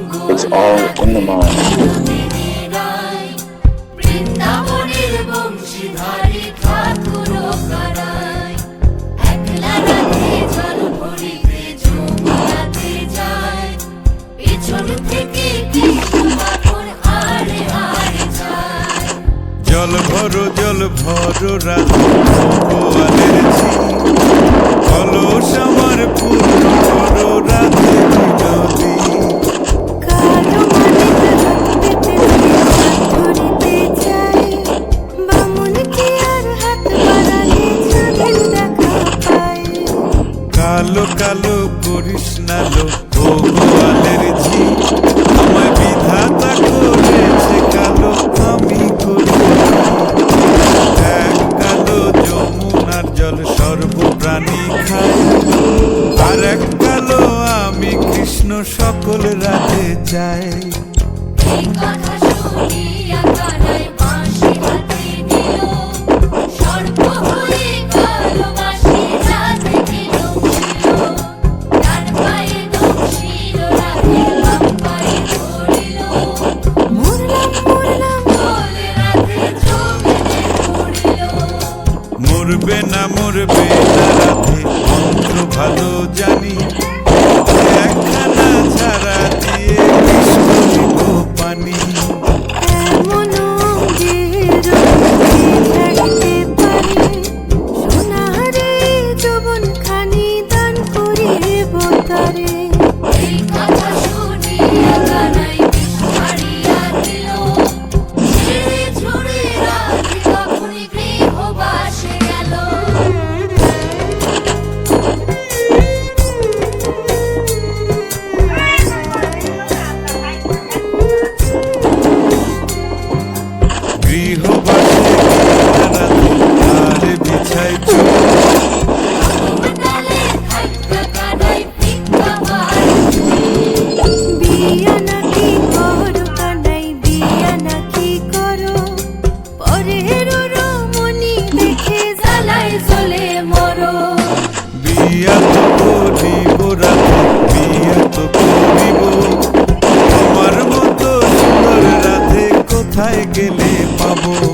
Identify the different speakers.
Speaker 1: It's all in the mind.
Speaker 2: জল ভরো রাধে গোয়ালের ঝি কলস আমার পূর্ণ করো রাধে নদী কালো কালো করিস না লো ও গোয়ালের ঝি আমায় বিধাতা করেছে কালো আমি করি এক কালো যমুনার জল সর্বপ্রাণী খায় আর এক কালো আমি কৃষ্ণ সকল রাধে চাই মরবে না রাধে মন্ত্র ভালো জানি একখানা ছাড়া দিয়ে কৃষ্ণ দিব পানি আমার মতো সুন্দর রাধে কোথায় গেলে পাবো।